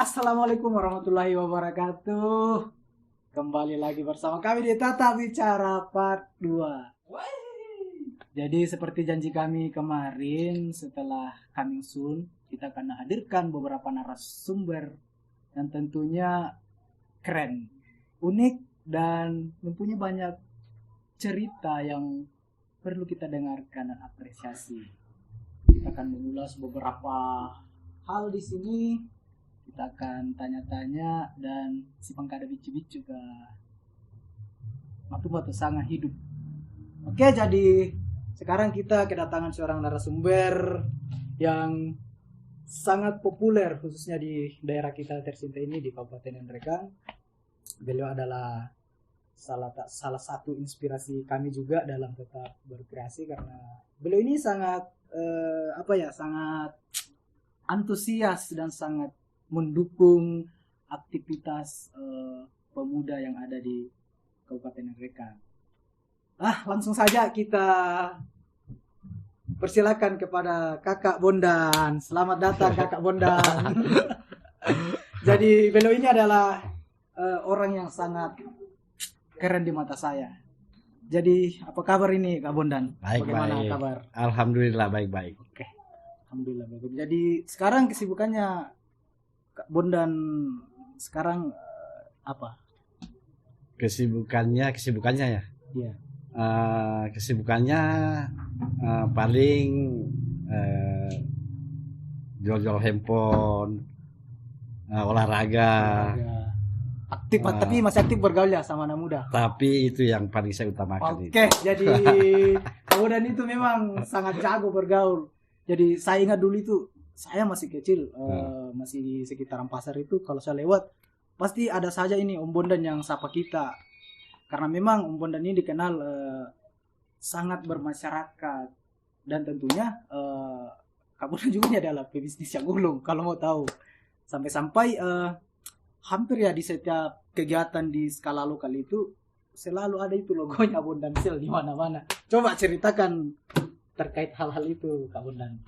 Assalamualaikum warahmatullahi wabarakatuh. Kembali lagi bersama kami di Tata Bicara Part 2. Jadi seperti janji kami kemarin, setelah coming soon kita akan hadirkan beberapa narasumber yang tentunya keren, unik, dan mempunyai banyak cerita yang perlu kita dengarkan dan apresiasi. Kita akan mengulas beberapa hal di sini. Kita akan tanya-tanya dan si pangkada bicu-bicu juga waktu sangat hidup. Oke, jadi sekarang kita kedatangan seorang narasumber yang sangat populer khususnya di daerah kita tercinta ini di Kabupaten Nrekang. Beliau adalah salah satu inspirasi kami juga dalam tetap berkreasi karena beliau ini sangat sangat antusias dan sangat mendukung aktivitas pemuda yang ada di Kabupaten Nrekang. Langsung saja kita persilakan kepada Kakak Bondan. Selamat datang Kakak Bondan. Jadi beliau ini adalah orang yang sangat keren di mata saya. Jadi apa kabar ini Kak Bondan? Bagaimana kabar? Alhamdulillah baik-baik. Oke. Alhamdulillah baik. Jadi sekarang kesibukannya Kak Bondan sekarang apa? Kesibukannya ya. Iya. Kesibukannya paling jual-jual handphone, olahraga. Aktif, tapi masih aktif bergaul ya sama anak muda. Tapi itu yang paling saya utamakan. Oke, jadi Kak Bondan itu memang sangat jago bergaul. Jadi saya ingat dulu itu saya masih kecil, masih di sekitaran pasar itu kalau saya lewat pasti ada saja ini Om Bondan yang sapa kita. Karena memang Om Bondan ini dikenal sangat bermasyarakat dan tentunya Kak Bondan juga ini adalah pebisnis yang ulung kalau mau tahu. Sampai-sampai hampir ya di setiap kegiatan di skala lokal itu selalu ada itu logonya Bondan Sale di mana-mana. Coba ceritakan terkait hal-hal itu Kak Bondan.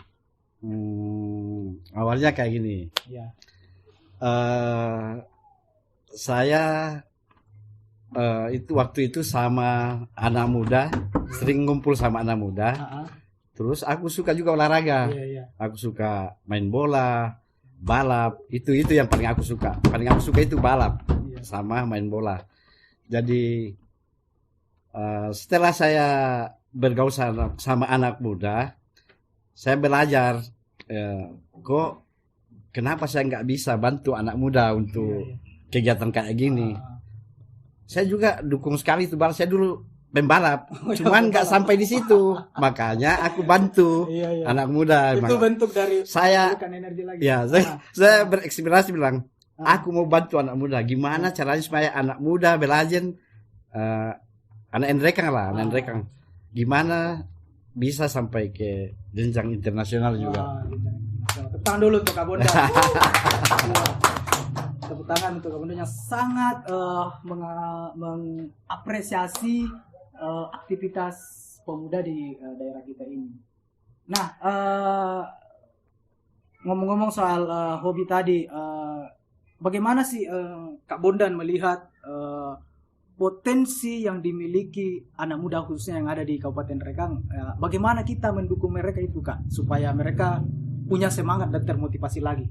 Awalnya kayak gini. Ya. Saya waktu itu sama anak muda, sering ngumpul sama anak muda. Terus aku suka juga olahraga. Iya. Aku suka main bola, balap. Itu yang paling aku suka. Paling aku suka itu balap sama main bola. Jadi setelah saya bergaul sama anak muda, saya belajar kok kenapa saya nggak bisa bantu anak muda untuk kegiatan kayak gini. Saya juga dukung sekali itu balap. Saya dulu pembalap, cuman nggak sampai di situ. Makanya aku bantu anak muda. Itu bentuk dari saya energi lagi. Ya, saya berekspirasi bilang, aku mau bantu anak muda. Gimana caranya supaya anak muda belajar anak Nrekang lah, anak Nrekang. Gimana bisa sampai ke jenjang internasional juga. Tepuk tangan dulu untuk Kak Bondan. Tepuk tangan untuk Kak Bondan yang sangat mengapresiasi aktivitas pemuda di daerah kita ini. Nah, ngomong-ngomong soal hobi tadi, bagaimana sih Kak Bondan melihat potensi yang dimiliki anak muda khususnya yang ada di Kabupaten Nrekang? Bagaimana kita mendukung mereka itu Kak, supaya mereka punya semangat dan termotivasi lagi?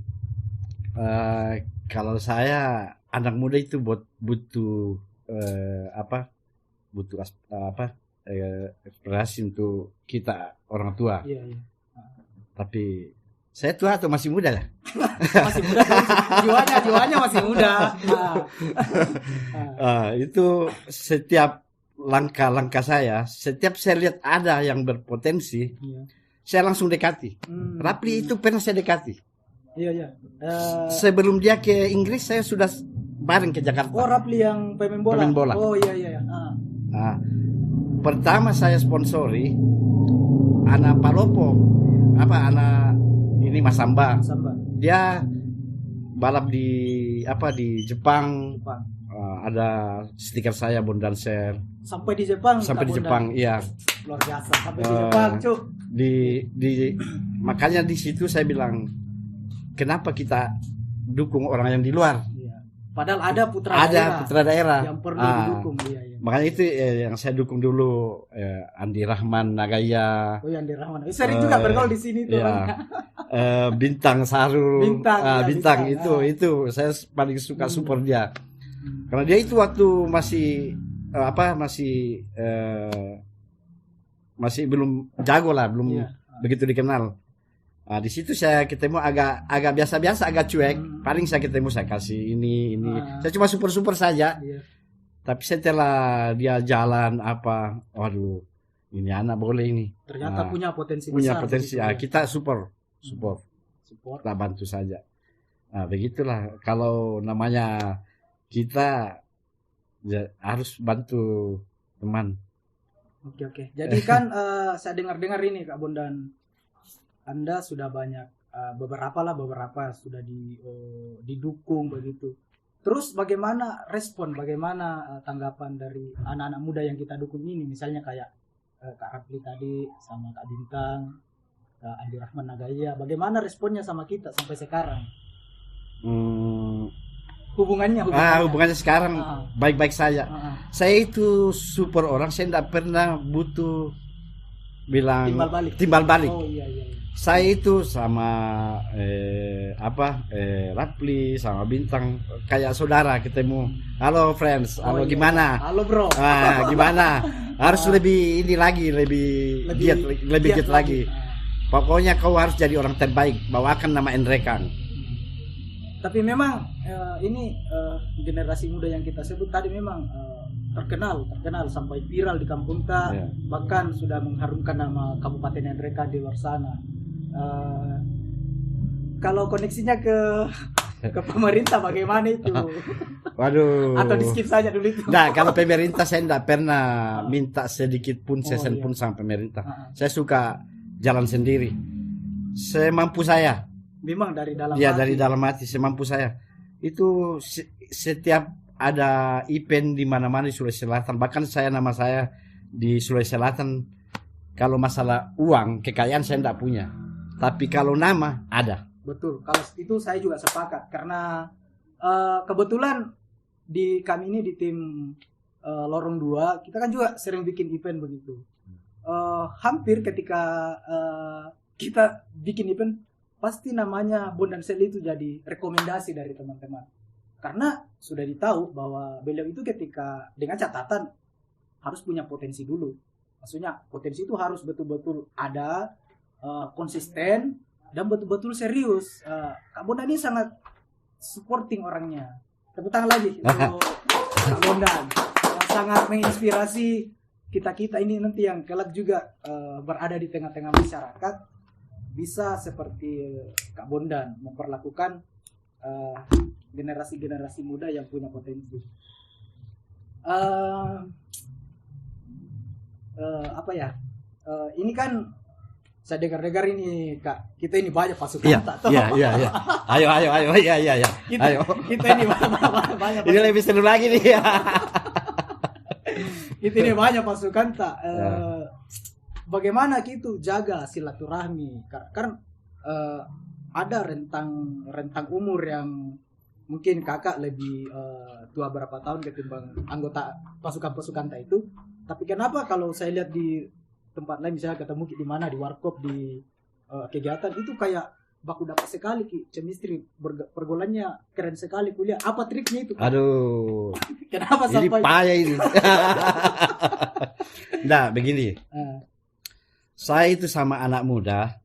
Kalau saya anak muda itu butuh inspirasi untuk kita orang tua. Iya. Tapi saya tua atau masih muda ya? Masih muda, jiwanya masih muda. Itu setiap langkah saya, setiap saya lihat ada yang berpotensi, saya langsung dekati. Rapli itu pernah saya dekati. Iya. Sebelum dia ke Inggris, saya sudah bareng ke Jakarta. Oh, Rapli yang pemain bola. Oh iya. Pertama saya sponsori anak Palopo, anak ini Mas Samba. Dia balap di Jepang. Ada stiker saya Bondan Share. Sampai di Jepang. Iya. Luar biasa. Sampai di Jepang, Cuk. Makanya di situ saya bilang, kenapa kita dukung orang yang di luar. Iya. Padahal ada putra daerah yang perlu didukung. Iya. Makanya itu yang saya dukung dulu, Andi Rahman Nagaya. Oh, Andi Rahman. Sering juga bergaul di sini tuh. Bintang Sarul. Bintang itu saya paling suka support dia. Karena dia itu waktu masih belum jago lah, belum begitu dikenal. Nah, di situ saya ketemu agak biasa-biasa, agak cuek. Paling saya ketemu saya kasih ini. Saya cuma super saja. Tapi setelah dia jalan waduh, ini anak boleh ini. Ternyata punya potensi besar. Gitu, kita support. Kita bantu saja. Nah, begitulah kalau namanya kita harus bantu teman. Oke. Jadi kan saya dengar ini Kak Bondan, Anda sudah banyak beberapa sudah didukung begitu. Terus bagaimana tanggapan dari anak-anak muda yang kita dukung ini, misalnya kayak Kak Rapli tadi sama Kak Bintang, Kak Andi Rahman Nagaya, bagaimana responnya sama kita sampai sekarang? Hubungannya sekarang baik-baik saja. Saya itu super orang, saya tidak pernah butuh bilang timbal balik. Oh, iya. Saya itu sama Rapli sama Bintang kayak saudara ketemu. Halo friends, gimana? Halo bro. Gimana? Harus lebih giat lagi. Pokoknya kau harus jadi orang terbaik, bawakan nama Endrekan. Tapi memang ini generasi muda yang kita sebut tadi memang terkenal sampai viral di kampung kita, bahkan sudah mengharumkan nama Kabupaten Endrekan di luar sana. Kalau koneksinya ke pemerintah bagaimana itu? Waduh. Atau di skip saja dulu itu. Nah, kalau pemerintah saya tidak pernah minta sedikit pun sesen pun sama pemerintah. Saya suka jalan sendiri. Semampu saya. Memang dari dalam hati. Dari dalam hati semampu saya. Itu setiap ada event di mana-mana di Sulawesi Selatan, bahkan nama saya di Sulawesi Selatan, kalau masalah uang, kekayaan saya tidak punya. Tapi kalau nama ada. Betul. Kalau itu saya juga sepakat karena kebetulan kami ini di tim Lorong 2, kita kan juga sering bikin event begitu. Hampir ketika kita bikin event pasti namanya Bondan Seli itu jadi rekomendasi dari teman-teman. Karena sudah ditahu bahwa beliau itu ketika dengan catatan harus punya potensi dulu. Maksudnya potensi itu harus betul-betul ada, konsisten dan betul-betul serius. Kak Bondan ini sangat supporting orangnya. Tepuk tangan lagi untuk Kak Bondan. Sangat menginspirasi kita ini nanti yang kelak juga berada di tengah-tengah masyarakat bisa seperti Kak Bondan memperlakukan generasi-generasi muda yang punya potensi. Ini kan saya dengar ini Kak, kita ini banyak pasukan. Iya. Ayo. Kita ini banyak. Ini lebih seru lagi nih. Kita ini banyak pasukan tak. Bagaimana gitu jaga silaturahmi? Karena ada rentang umur yang mungkin kakak lebih tua berapa tahun ketimbang anggota pasukan tak itu. Tapi kenapa kalau saya lihat di tempat lain, misalnya ketemu di mana di warkop, di kegiatan itu kayak baku dapat sekali chemistry, pergolannya keren sekali kuliah. Apa triknya itu? Aduh. Kenapa ini sampai payah ini? Nah, begini. Saya itu sama anak muda.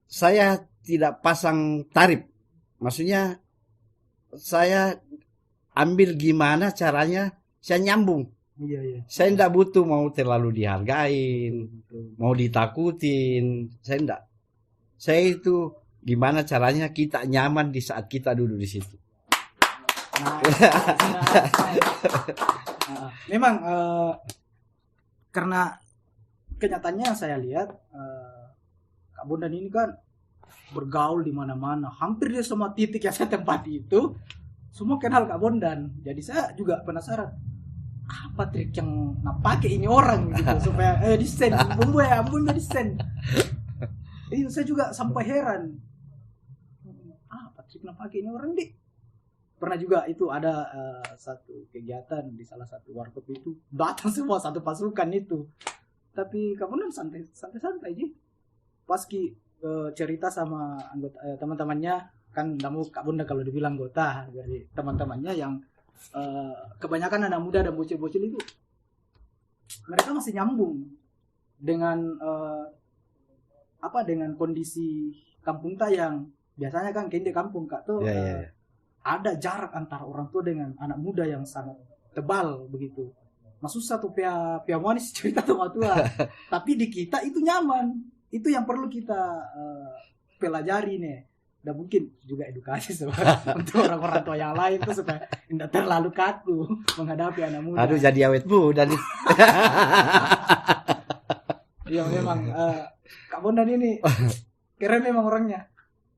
Saya tidak pasang tarif. Maksudnya saya ambil gimana caranya saya nyambung. Iya. Saya tidak butuh mau terlalu dihargain, mau ditakutin. Saya tidak. Saya itu gimana caranya kita nyaman di saat kita duduk di situ. Memang karena kenyataannya yang saya lihat Kak Bondan ini kan bergaul di mana-mana. Hampir di semua titik yang saya tempati itu semua kenal Kak Bondan. Jadi saya juga penasaran apa trik yang pakai ini orang gitu supaya desain ampun desain. Saya juga sampai heran apa trik plastik nah pakai ini orang deh. Pernah juga itu ada satu kegiatan di salah satu warkop itu datang semua satu pasukan itu. Tapi kamu santai-santai aja. Pas cerita sama anggota teman-temannya kan namu Kak Bunda kalau dibilang anggota dari teman-temannya yang kebanyakan anak muda dan bocil-bocil itu mereka masih nyambung dengan dengan kondisi kampung yang biasanya kan kayaknya kampung Kak tuh ada jarak antara orang tua dengan anak muda yang sangat tebal begitu. Nah susah tuh pia manis cerita sama tua. Tapi di kita itu nyaman. Itu yang perlu kita pelajari nih. Dan mungkin juga edukasi untuk orang-orang tua yang lain tuh supaya tidak terlalu kaku menghadapi anak muda. Aduh jadi awet muda nih. Iya memang Kak Bondan ini keren memang orangnya.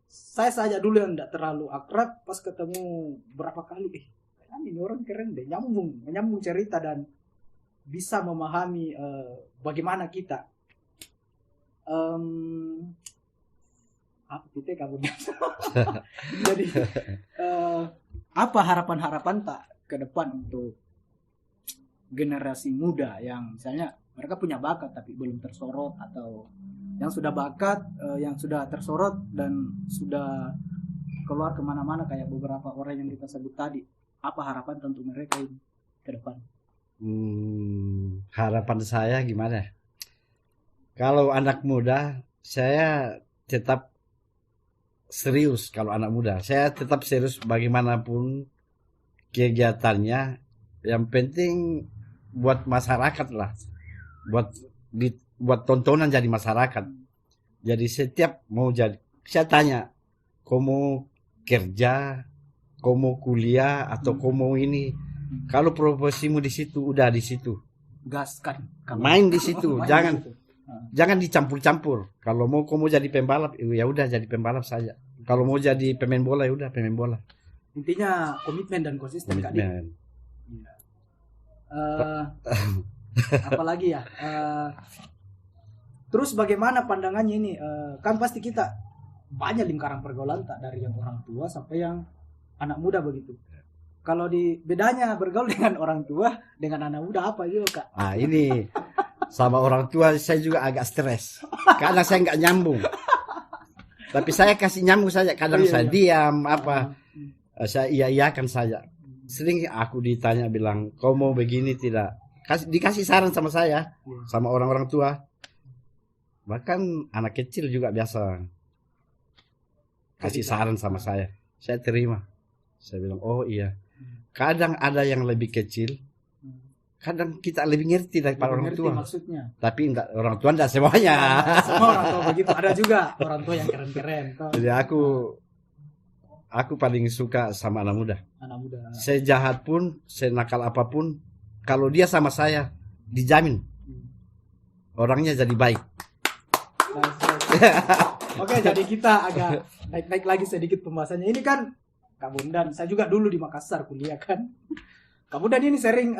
Saya saja dulu yang tidak terlalu akrab, pas ketemu berapa kali ini orang keren deh, menyambung cerita dan bisa memahami bagaimana kita apa kita kabur. Jadi apa harapan tak ke depan untuk generasi muda yang misalnya mereka punya bakat tapi belum tersorot, atau yang sudah bakat yang sudah tersorot dan sudah keluar kemana-mana kayak beberapa orang yang kita sebut tadi. Apa harapan untuk mereka ini ke depan? Harapan saya gimana? Kalau anak muda, saya tetap serius. Kalau anak muda, saya tetap serius bagaimanapun kegiatannya. Yang penting buat masyarakat lah, buat tontonan jadi masyarakat. Jadi setiap mau jadi, saya tanya, kamu kerja, kamu kuliah, atau kamu ini, kalau profesimu di situ, udah di situ. Gaskan. Main di situ, jangan dicampur-campur. Kalau mau kamu jadi pembalap, ya udah jadi pembalap saja. Kalau mau jadi pemain bola, ya udah pemain bola. Intinya komitmen dan konsisten. Komitmen. Apalagi ya. Terus bagaimana pandangannya ini? Kan pasti kita banyak lingkaran pergaulan tak, dari yang orang tua sampai yang anak muda begitu. Kalau di bedanya bergaul dengan orang tua dengan anak muda apa juga Kak? Ini sama orang tua saya juga agak stres karena saya nggak nyambung. Tapi saya kasih nyambung saja. Kadang saya diam saya iya-iyakan saja. Sering aku ditanya bilang, kau mau begini tidak? Dikasih saran sama saya, sama orang-orang tua. Bahkan anak kecil juga biasa kasih saran sama saya. Saya terima. Saya bilang, oh iya. Kadang ada yang lebih kecil, kadang kita lebih ngerti daripada orang tua. Maksudnya. Tapi orang tua enggak semuanya. Semua orang tua begitu. Ada juga orang tua yang keren-keren. Jadi aku paling suka sama anak muda. Anak muda. Saya jahat pun, saya nakal apapun, kalau dia sama saya, dijamin orangnya jadi baik. Oke, jadi kita agak naik lagi sedikit pembahasannya. Ini kan Kak Bondan, saya juga dulu di Makassar kuliah kan. Kak Bondan ini sering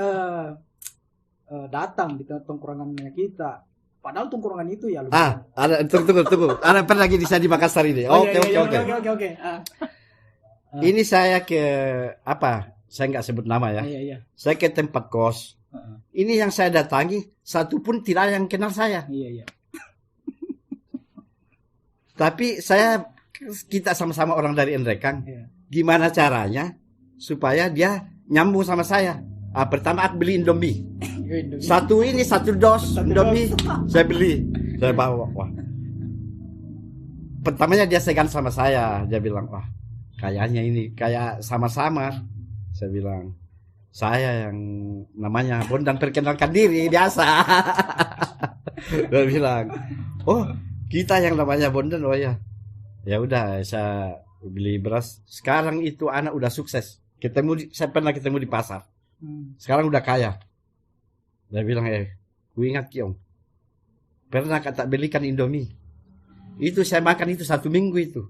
datang di tongkrongannya kita. Padahal tongkrongan itu ya lumayan. Ada tunggu. Ada pernah lagi di Makassar ini. Oke. Ini saya ke saya nggak sebut nama ya. Iya. Saya ke tempat kos. Ini yang saya datangi, satu pun tidak ada yang kenal saya. Iya. Tapi kita sama-sama orang dari Endrekang. Iya. Gimana caranya supaya dia nyambung sama saya? Pertama aku beli Indomie. Satu dos Indomie saya beli. Saya bawa. Wah. Pertamanya dia segan sama saya. Dia bilang, wah kayaknya ini kayak sama-sama. Saya bilang, saya yang namanya Bondan perkenalkan diri biasa. Dia bilang, oh kita yang namanya Bondan. Oh ya, ya udah saya beli beras. Sekarang itu anak udah sukses. Saya pernah ketemu di pasar. Sekarang udah kaya. Dia bilang, ku ingat Kiong, pernah kata belikan Indomie. Itu saya makan itu 1 minggu itu.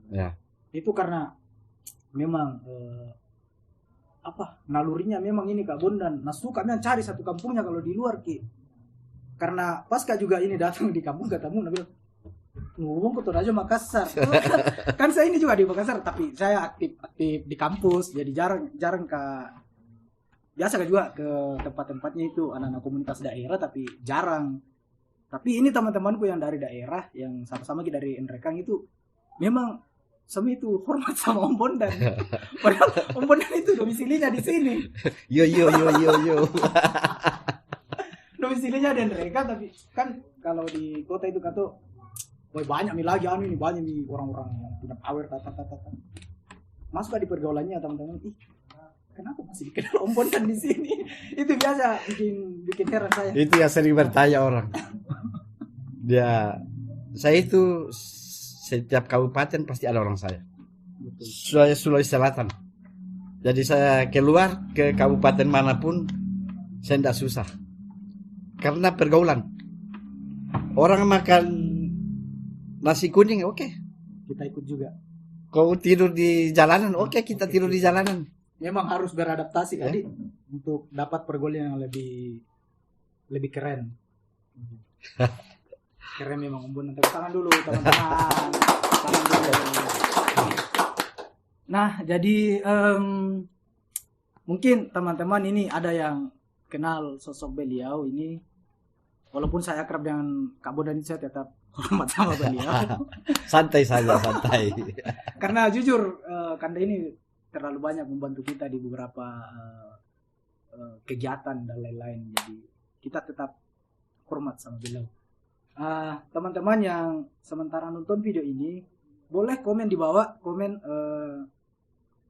Ya. Itu karena memang nalurinya memang ini Kak Bondan. Nah suka cari satu kampungnya kalau di luar Ki. Karena pas Kak juga ini datang di kampung ketemu, dia bilang, ngomong ke Toraja Makassar. Kan saya ini juga di Makassar, tapi saya aktif di kampus, jadi jarang ke, biasa kan juga ke tempat-tempatnya itu anak-anak komunitas daerah, tapi jarang. Tapi ini teman-temanku yang dari daerah, yang sama-sama dari Nrekang itu memang semua itu hormat sama Om Bondan. Padahal Om Bondan itu domisilinya di sini. Yo. Domisilinya di Nrekang, tapi kan kalau di kota itu kata, woi banyak nih lagi ini banyak nih orang-orang yang punya power masuk di pergaulannya teman-teman. Ih, kenapa masih dikenal Om Bondan di sini? Itu biasa bikin heran saya. Itu yang sering bertanya orang. Saya itu setiap kabupaten pasti ada orang saya. Betul. Saya Sulawesi Selatan. Jadi saya keluar ke kabupaten manapun saya tidak susah. Karena pergaulan. Orang makan nasi kuning, oke. Kita ikut juga. Kau tidur di jalanan, oke, kita tidur di jalanan. Memang harus beradaptasi kali untuk dapat pergaulan yang lebih keren. Keren memang Om Bondan. Tepuk tangan dulu teman-teman. Tangan dulu. Nah, jadi mungkin teman-teman ini ada yang kenal sosok beliau ini. Walaupun saya akrab dengan Kak Bondan, saya tetap hormat sama beliau. Santai saja, santai. Karena jujur, Kanda ini terlalu banyak membantu kita di beberapa kegiatan dan lain-lain. Jadi kita tetap hormat sama beliau. Teman-teman yang sementara nonton video ini, boleh komen di bawah, komen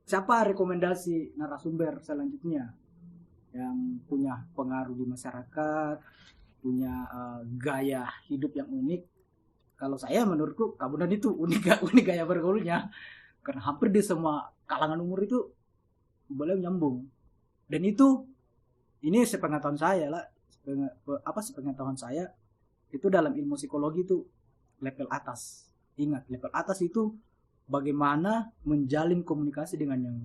siapa rekomendasi narasumber selanjutnya yang punya pengaruh di masyarakat, punya gaya hidup yang unik. Kalau saya menurutku Kak Bondan itu unik gaya bergaulnya, karena hampir di semua kalangan umur itu boleh nyambung. Dan itu ini sepengetahuan saya lah, sepengetahuan saya itu dalam ilmu psikologi itu level atas. Ingat, level atas itu bagaimana menjalin komunikasi dengan yang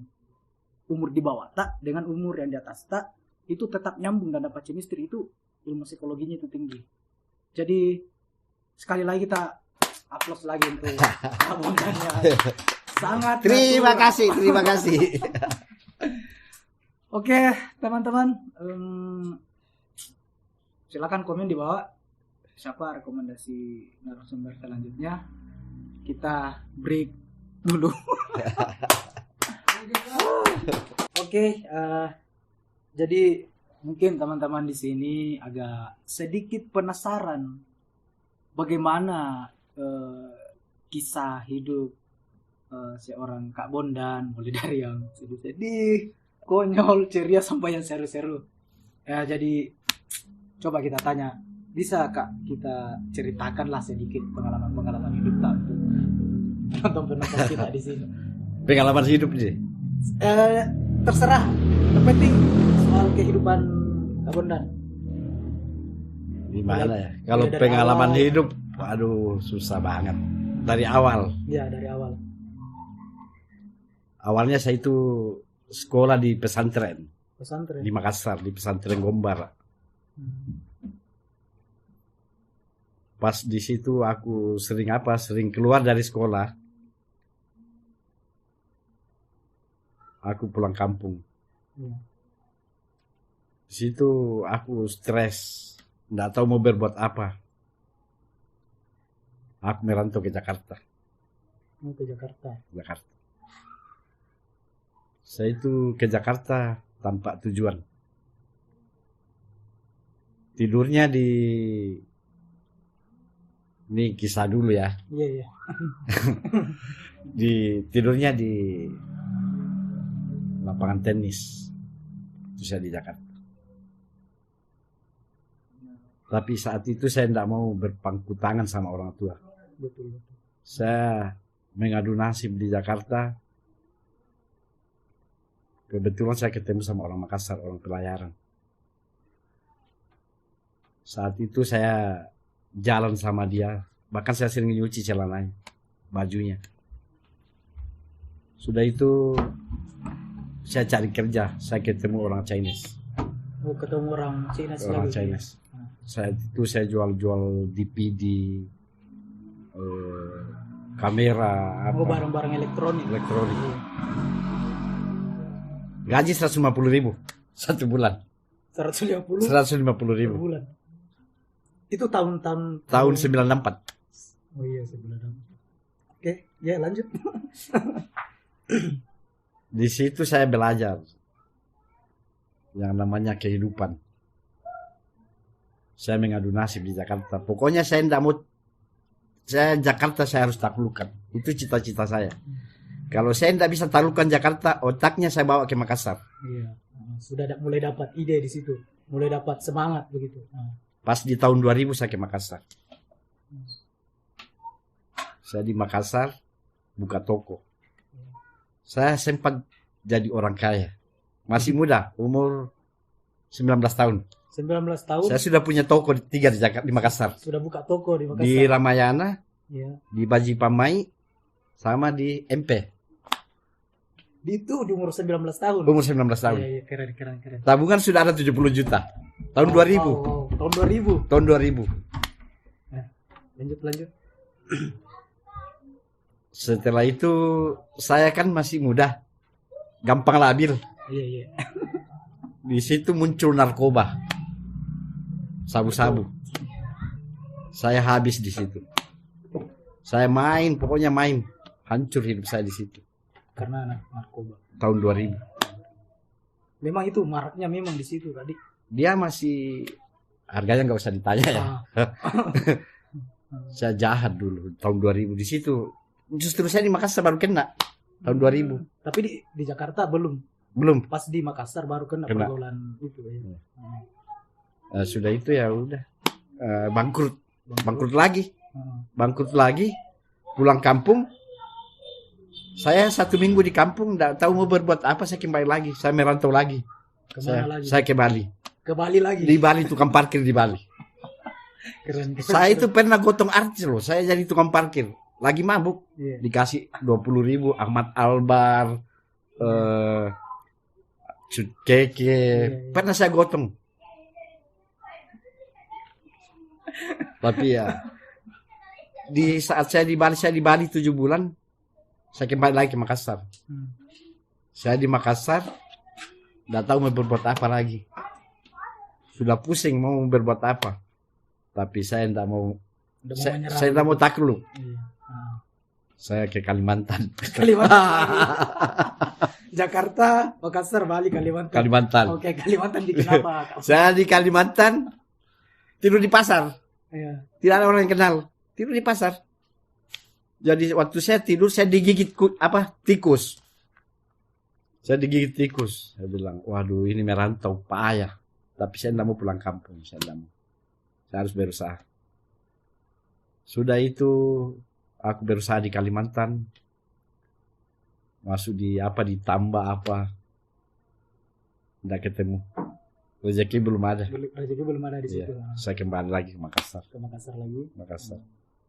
umur di bawah tak dengan umur yang di atas tak, itu tetap nyambung dan dapat chemistry. Itu ilmu psikologinya itu tinggi. Jadi sekali lagi kita aplaus lagi untuk abonannya. Sangat Terima kasih. Oke, teman-teman, silakan komen di bawah siapa rekomendasi narasumber selanjutnya. Kita break dulu. Oke, jadi mungkin teman-teman di sini agak sedikit penasaran bagaimana kisah hidup seorang Kak Bondan, mulai dari yang sedih-sedih, konyol, ceria sampai yang seru-seru. Ya, jadi coba kita tanya, bisa Kak kita ceritakanlah sedikit pengalaman hidup tak untuk penonton kita di sini. Pengalaman hidup sih. Terserah, yang penting soal kehidupan Kak Bondan. Gimana ya? Kalau pengalaman hidup, waduh susah banget. Dari awal. Ya, dari awal. Awalnya saya itu sekolah di pesantren. Pesantren. Di Makassar, di pesantren Gombar. Pas di situ aku sering keluar dari sekolah. Aku pulang kampung. Di situ aku stres, nggak tahu mau berbuat apa. Aku merantau ke Jakarta. Ke Jakarta. Saya itu ke Jakarta tanpa tujuan. Tidurnya ini kisah dulu ya. Iya. Tidurnya di lapangan tenis. Itu saya di Jakarta. Tapi saat itu saya tidak mau berpangku tangan sama orang tua. Betul. Saya mengadu nasib di Jakarta. Kebetulan saya ketemu sama orang Makassar, orang Pelayaran. Saat itu saya jalan sama dia. Bahkan saya sering nyuci celananya, bajunya. Sudah itu saya cari kerja. Saya ketemu orang Chinese. Ketemu orang Chinese Orang lagi. Chinese. Saya jual-jual DVD, kamera, apa, barang-barang elektronik. Gaji 150.000 satu bulan. 150 150.000 per bulan. Itu tahun tahun 94. Oh iya, sebulan. Oke, ya lanjut. Di situ saya belajar yang namanya kehidupan. Saya mengadu nasib di Jakarta. Pokoknya saya tidak mau, Jakarta saya harus taklukkan. Itu cita-cita saya. Kalau saya tidak bisa taklukkan Jakarta, otaknya saya bawa ke Makassar. Iya, sudah mulai dapat ide di situ, mulai dapat semangat begitu. Pas di tahun 2000 saya ke Makassar. Saya di Makassar buka toko. Saya sempat jadi orang kaya. Masih muda, umur 19 tahun. 19 tahun. Saya sudah punya toko di Jakarta, di Makassar. Sudah buka toko di Makassar. Di Ramayana, ya. Di Baji Pamai, sama di MP. Itu di umur 19 tahun. Umur 19 tahun. Iya, keren. Tabungan sudah ada 70 juta. Tahun 2000. Tahun 2000. Tahun 2000. Lanjut. Setelah itu saya kan masih muda. Gampang labil. Iya. Di situ muncul narkoba. Sabu-sabu. Saya habis di situ. Saya pokoknya main. Hancur hidup saya di situ. Karena narkoba. Tahun 2000. Memang itu maraknya memang di situ tadi. Dia masih harganya nggak usah ditanya ya. Saya jahat dulu tahun 2000 di situ. Justru saya di Makassar baru kena tahun 2000. Tapi di Jakarta belum. Pas di Makassar baru kena. Pergaulan itu ya. Sudah itu ya udah bangkrut lagi. Pulang kampung. Saya 1 minggu di kampung, tidak tahu mau berbuat apa. Saya kembali lagi, saya merantau lagi. Saya ke Bali. Ke Bali lagi. Di Bali, tukang parkir di Bali. Keren. Saya itu pernah gotong artis loh. Saya jadi tukang parkir. Lagi mabuk, dikasih 20.000 Ahmad Albar, Cut Keke. Pernah saya gotong. Tapi ya, di saat saya di Bali 7 bulan. Saya kembali lagi ke Makassar. Saya di Makassar, tidak tahu mau berbuat apa lagi. Sudah pusing mau berbuat apa. Tapi saya tidak mau. Saya tidak mau takluk. Saya ke Kalimantan. Jakarta, Makassar, Bali, Kalimantan. Oke, Kalimantan di kenapa? Saya di Kalimantan tidur di pasar. Iya. Tidak ada orang yang kenal. Tidur di pasar. Jadi waktu saya tidur saya digigit tikus. Saya digigit tikus. Saya bilang, waduh ini merantau payah. Tapi saya tidak mau pulang kampung. Saya harus berusaha. Sudah itu aku berusaha di Kalimantan. Masuk di ditambah apa. Tidak ketemu. Rezeki belum ada. Rezeki belum ada di situ. Ya, saya kembali lagi ke Makassar. Makassar.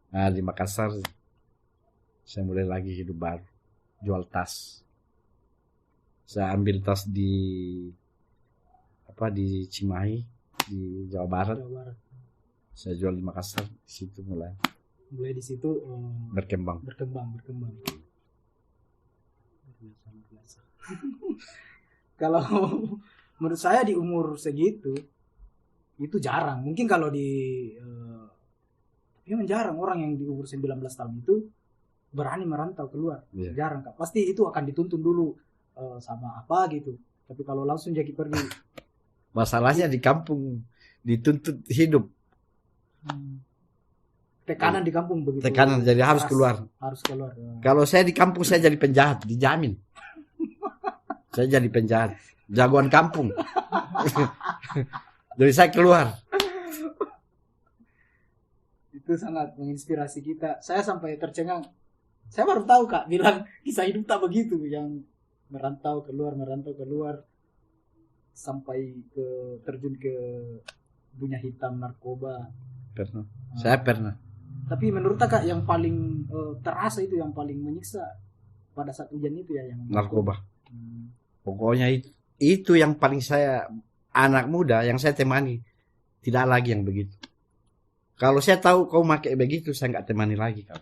Nah di Makassar saya mulai lagi hidup baru. Jual tas. Saya ambil tas di Cimahi di Jawa Barat. Saya jual di Makassar. Di situ mulai di situ berkembang. Kalau menurut saya di umur segitu itu jarang. Mungkin kalau memang jarang orang yang di umur 19 tahun itu berani merantau keluar. Jarang Kak. Pasti itu akan dituntun dulu sama apa gitu. Tapi kalau langsung jadi pergi. Masalahnya di kampung dituntut hidup. Tekanan di kampung begitu. Tekanan jadi harus keluar. Ya. Kalau saya di kampung saya jadi penjahat, dijamin. Saya jadi penjahat, jagoan kampung. Jadi saya keluar. Itu sangat menginspirasi kita. Saya sampai tercengang. Saya baru tahu Kak bilang kisah hidup tak begitu, yang merantau keluar sampai terjun ke dunia hitam narkoba. Pernah. Saya pernah. Tapi menurut Kak yang paling terasa itu, yang paling menyiksa pada saat ujian itu ya yang narkoba. Pokoknya itu yang paling saya, anak muda yang saya temani tidak lagi yang begitu. Kalau saya tahu kau pakai begitu, saya nggak temani lagi kau.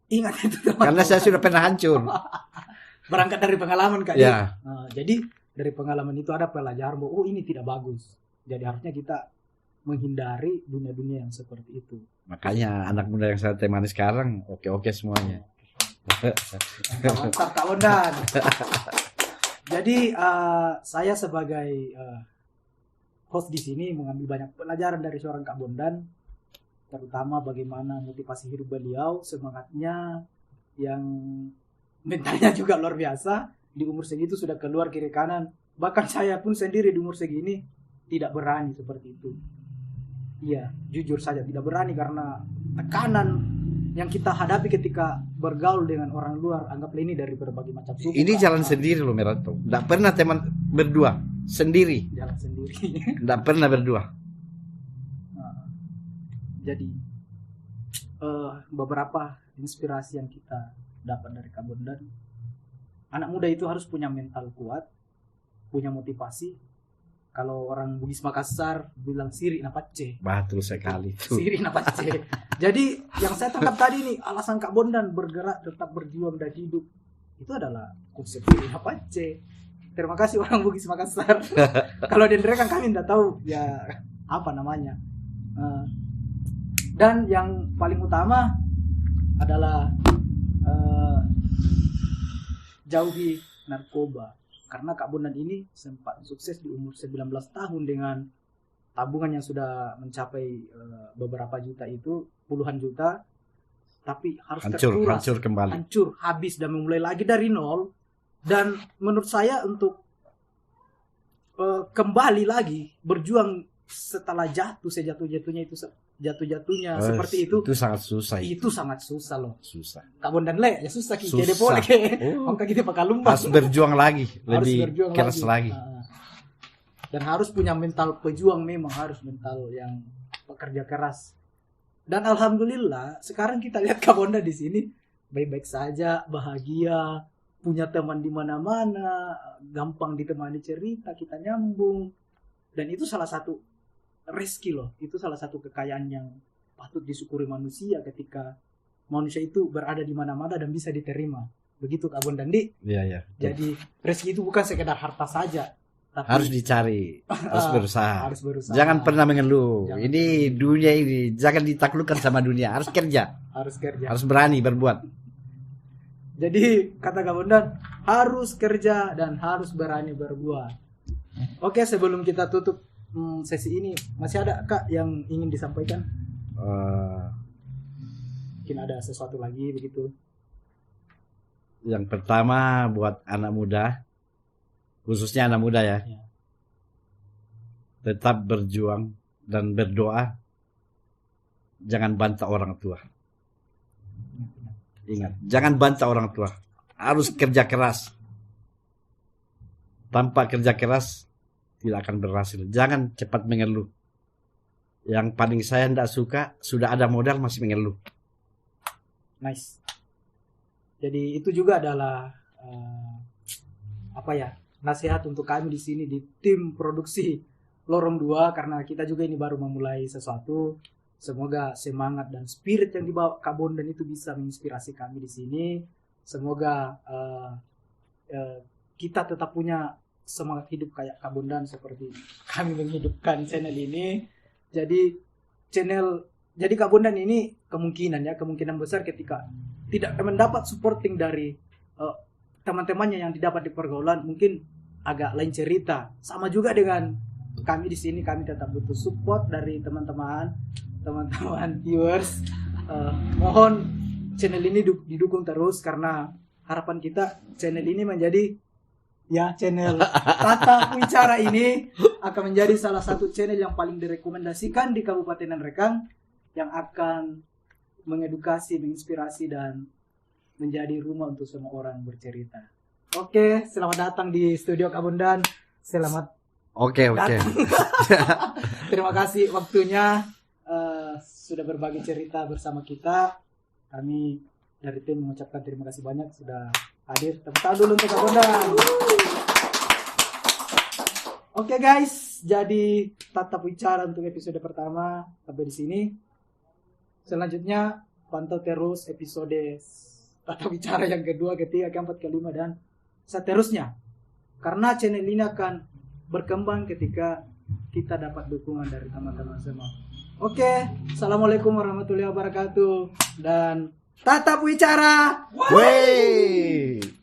Ingat itu teman. Karena saya sudah pernah hancur. Berangkat dari pengalaman Kak. Ya. Nah, jadi dari pengalaman itu ada pelajaran bahwa oh ini tidak bagus. Jadi harusnya kita menghindari dunia-dunia yang seperti itu. Makanya anak muda yang saya temani sekarang oke-oke semuanya. Mantap Kak Bondan. Jadi saya sebagai host di sini mengambil banyak pelajaran dari seorang Kak Bondan, terutama bagaimana motivasi hidup beliau, semangatnya yang mentalnya juga luar biasa. Di umur segitu sudah keluar kiri kanan. Bahkan saya pun sendiri di umur segini tidak berani seperti itu. Iya, jujur saja tidak berani karena tekanan yang kita hadapi ketika bergaul dengan orang luar, anggaplah ini dari berbagai macam suku. Ini jalan sendiri loh Merato. Tidak pernah teman berdua, sendiri. Jalan sendiri. Tidak pernah berdua. Jadi beberapa inspirasi yang kita dapat dari Kak Bondan, anak muda itu harus punya mental kuat, punya motivasi. Kalau orang Bugis Makassar bilang siri napace. Betul sekali itu. Siri napace. Jadi yang saya tangkap tadi nih, alasan Kak Bondan bergerak tetap berjuang dan hidup itu adalah konsep siri napace. Terima kasih orang Bugis Makassar. Kalau di kan kami tidak tahu ya apa namanya. Dan yang paling utama adalah jauhi narkoba. Karena Kak Bondan ini sempat sukses di umur 19 tahun dengan tabungan yang sudah mencapai beberapa juta itu, puluhan juta, tapi harus terkuras, hancur kembali. Hancur, habis dan memulai lagi dari nol. Dan menurut saya untuk kembali lagi berjuang setelah sejatuh-jatuhnya seperti itu sangat susah. Itu sangat susah loh. Susah. Kak Bondan ya susah kita Susah. boleh. Maka kita bakal lumba. Harus berjuang lagi, lebih berjuang keras lagi. Dan harus punya mental pejuang, memang harus mental yang pekerja keras. Dan alhamdulillah sekarang kita lihat Kak Bondan di sini baik-baik saja, bahagia, punya teman di mana-mana, gampang ditemani cerita, kita nyambung. Dan itu salah satu rezeki loh, itu salah satu kekayaan yang patut disyukuri manusia ketika manusia itu berada di mana-mana dan bisa diterima. Begitu Kak Bondan Di. Iya. Jadi rezeki itu bukan sekedar harta saja, tapi harus dicari, harus berusaha. Harus berusaha. Jangan pernah mengeluh. Jangan ini dunia ini jangan ditaklukkan sama dunia, harus kerja. Harus kerja. Harus berani berbuat. Jadi kata Kak Bondan, harus kerja dan harus berani berbuat. Oke, sebelum kita tutup sesi ini, masih ada Kak yang ingin disampaikan? Mungkin ada sesuatu lagi begitu. Yang pertama buat anak muda, khususnya anak muda ya. Tetap berjuang dan berdoa. Jangan bantah orang tua. Ingat, jangan bantah orang tua. Harus kerja keras. Tanpa kerja keras tidak akan berhasil. Jangan cepat mengeluh. Yang paling saya tidak suka, sudah ada modal masih mengeluh. Nice. Jadi itu juga adalah nasihat untuk kami di sini di tim produksi Lorong 2, karena kita juga ini baru memulai sesuatu. Semoga semangat dan spirit yang dibawa Kak Bondan itu bisa menginspirasi kami di sini. Semoga kita tetap punya semangat hidup kayak Kak Bondan seperti kami menghidupkan channel ini. Jadi Kak Bondan ini kemungkinan besar ketika tidak mendapat supporting dari teman-temannya yang didapat di pergaulan, mungkin agak lain cerita. Sama juga dengan kami di sini, kami tetap butuh support dari teman-teman viewers. Mohon channel ini didukung terus, karena harapan kita channel ini menjadi channel Tatap Wicara ini akan menjadi salah satu channel yang paling direkomendasikan di Kabupaten Nrekang, yang akan mengedukasi, menginspirasi, dan menjadi rumah untuk semua orang bercerita. Oke, selamat datang di studio Kak Bondan. Selamat Oke. Terima kasih waktunya, sudah berbagi cerita bersama kita. Kami dari tim mengucapkan terima kasih banyak sudah hadir. Tepuk tangan dulu untuk Kak Bondan. Oke guys, jadi Tatap Wicara untuk episode pertama sampai di sini. Selanjutnya pantau terus episode Tata Bicara yang kedua, ketiga, keempat, kelima, dan seterusnya. Karena channel ini akan berkembang ketika kita dapat dukungan dari teman-teman semua. Oke, assalamualaikum warahmatullahi wabarakatuh dan Tata Bicara. Wey.